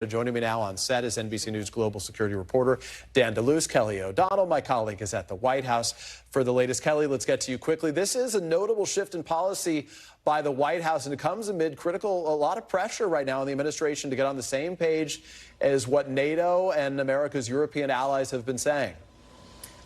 Joining me now on set is NBC News global security reporter Dan Luce. Kelly O'Donnell, my colleague, is at the White House for the latest. Kelly, let's get to you quickly. This is a notable shift in policy by the White House, and it comes amid a lot of pressure right now in the administration to get on the same page as what NATO and America's European allies have been saying.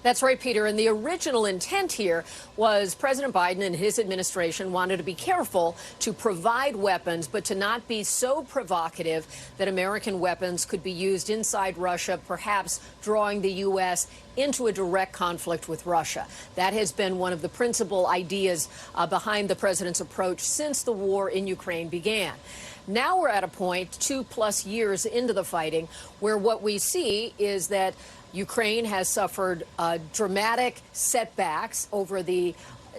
That's right, Peter. And the original intent here was President Biden and his administration wanted to be careful to provide weapons, but to not be so provocative that American weapons could be used inside Russia, perhaps drawing the U.S. into a direct conflict with Russia. That has been one of the principal ideas behind the president's approach since the war in Ukraine began. Now we're at a point 2+ years into the fighting where what we see is that Ukraine has suffered dramatic setbacks over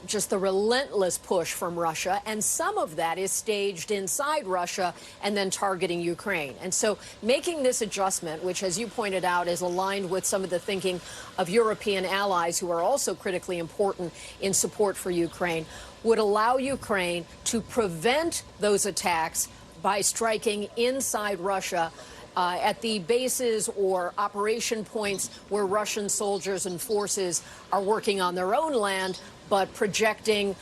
just the relentless push from Russia, and some of that is staged inside Russia and then targeting Ukraine. And so making this adjustment, which, as you pointed out, is aligned with some of the thinking of European allies who are also critically important in support for Ukraine, would allow Ukraine to prevent those attacks by striking inside Russia at the bases or operation points where Russian soldiers and forces are working on their own land, but projecting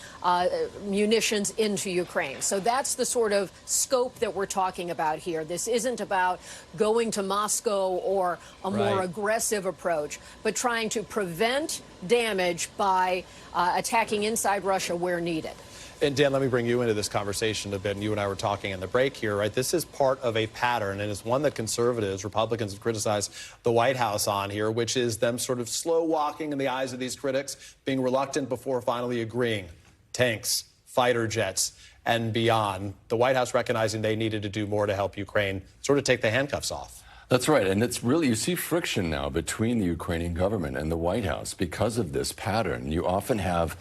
munitions into Ukraine. So that's the sort of scope that we're talking about here. This isn't about going to Moscow or a more aggressive approach, but trying to prevent damage by attacking inside Russia where needed. And Dan, let me bring you into this conversation a bit. And you and I were talking in the break here, right? This is part of a pattern, and it's one that conservatives, Republicans have criticized the White House on here, which is them sort of slow walking in the eyes of these critics, being reluctant before finally agreeing. Tanks, fighter jets, and beyond. The White House recognizing they needed to do more to help Ukraine sort of take the handcuffs off. That's right. And it's really, you see friction now between the Ukrainian government and the White House because of this pattern. You often have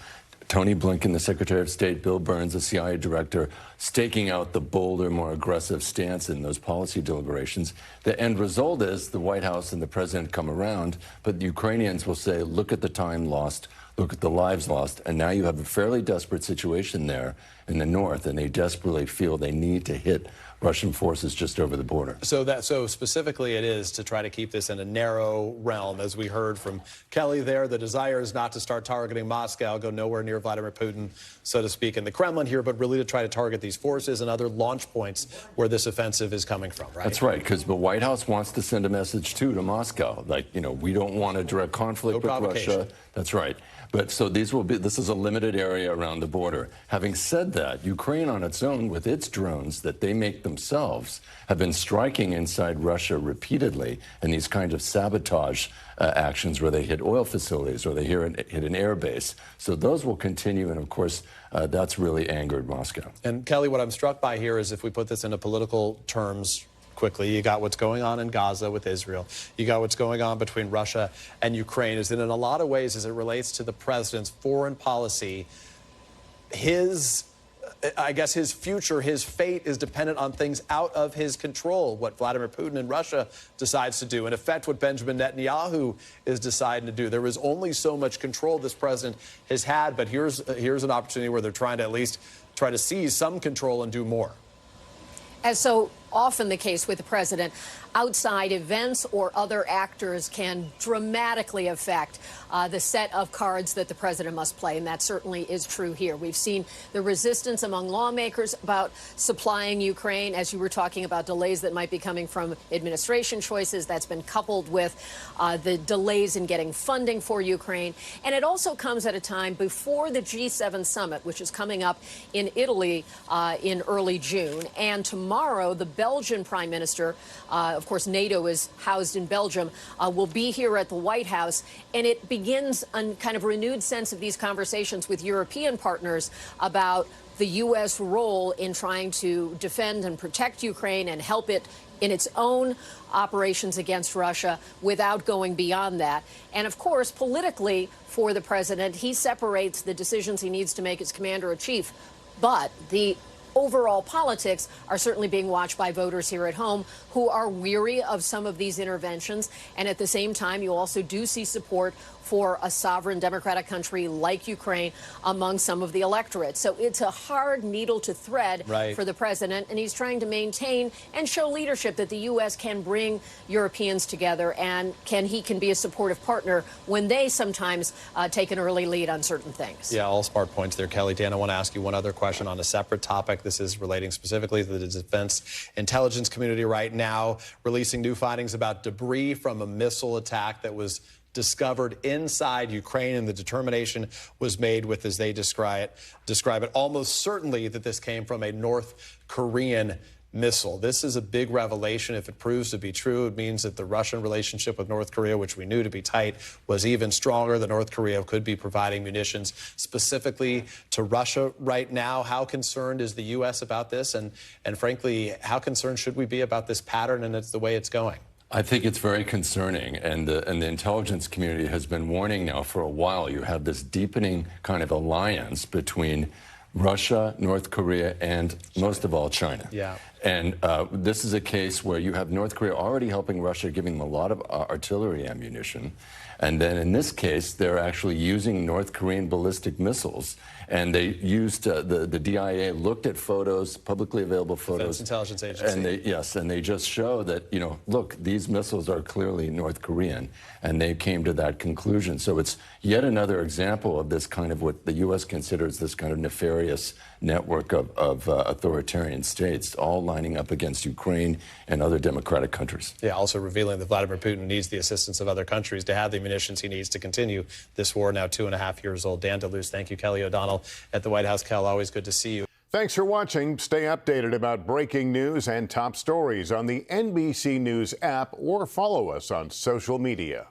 Tony Blinken, the Secretary of State, Bill Burns, the CIA director, staking out the bolder, more aggressive stance in those policy deliberations. The end result is the White House and the president come around, but the Ukrainians will say, look at the time lost, look at the lives lost, and now you have a fairly desperate situation there in the north, and they desperately feel they need to hit Russian forces just over the border. So specifically it is to try to keep this in a narrow realm. As we heard from Kelly there, the desire is not to start targeting Moscow, go nowhere near Vladimir Putin, so to speak, in the Kremlin here, but really to try to target these forces and other launch points where this offensive is coming from, right? That's right, because the White House wants to send a message, too, to Moscow. Like, you know, we don't want a direct conflict with Russia. That's right. But so this is a limited area around the border. Having said that, Ukraine on its own, with its drones that they make themselves, have been striking inside Russia repeatedly in these kinds of sabotage actions where they hit oil facilities or they hit an air base. So those will continue, and of course, that's really angered Moscow. And Kelly, what I'm struck by here is if we put this into political terms quickly, you got what's going on in Gaza with Israel. You got what's going on between Russia and Ukraine. Is that in a lot of ways, as it relates to the president's foreign policy, I guess his future, his fate is dependent on things out of his control, what Vladimir Putin in Russia decides to do. In effect, what Benjamin Netanyahu is deciding to do. There is only so much control this president has had, but here's an opportunity where they're trying to at least try to seize some control and do more. As so often the case with the president, outside events or other actors can dramatically affect the set of cards that the president must play, and that certainly is true here. We've seen the resistance among lawmakers about supplying Ukraine, as you were talking about delays that might be coming from administration choices. That's been coupled with the delays in getting funding for Ukraine. And it also comes at a time before the G7 summit, which is coming up in Italy in early June. And tomorrow, the Belgian Prime Minister, of course, NATO is housed in Belgium, will be here at the White House. And it begins a kind of renewed sense of these conversations with European partners about the U.S. role in trying to defend and protect Ukraine and help it in its own operations against Russia without going beyond that. And of course, politically, for the president, he separates the decisions he needs to make as commander-in-chief. But the overall politics are certainly being watched by voters here at home who are weary of some of these interventions. And at the same time, you also do see support for a sovereign democratic country like Ukraine among some of the electorate. So it's a hard needle to thread for the president, and he's trying to maintain and show leadership that the U.S. can bring Europeans together and he can be a supportive partner when they sometimes take an early lead on certain things. Yeah, all smart points there, Kelly. Dan, I want to ask you one other question on a separate topic. This is relating specifically to the defense intelligence community right now, releasing new findings about debris from a missile attack that was discovered inside Ukraine, and the determination was made with, as they describe it, almost certainly that this came from a North Korean missile. This is a big revelation. If it proves to be true, it means that the Russian relationship with North Korea, which we knew to be tight, was even stronger. The North Korea could be providing munitions specifically to Russia right now. How concerned is the U.S. about this? And frankly, how concerned should we be about this pattern and it's the way it's going? I think it's very concerning, and the intelligence community has been warning now for a while. You have this deepening kind of alliance between Russia, North Korea, and most of all, China. Yeah. And this is a case where you have North Korea already helping Russia, giving them a lot of artillery ammunition. And then in this case, they're actually using North Korean ballistic missiles. And they used, the DIA looked at photos, publicly available photos. Defense Intelligence Agency. And they just show that, you know, look, these missiles are clearly North Korean. And they came to that conclusion. So it's yet another example of this kind of what the U.S. considers this kind of nefarious network of authoritarian states, all lining up against Ukraine and other democratic countries. Yeah, also revealing that Vladimir Putin needs the assistance of other countries to have the munitions he needs to continue this war, now 2.5 years old. Dan Luce, thank you. Kelly O'Donnell at the White House. Kel, always good to see you. Thanks for watching. Stay updated about breaking news and top stories on the NBC News app or follow us on social media.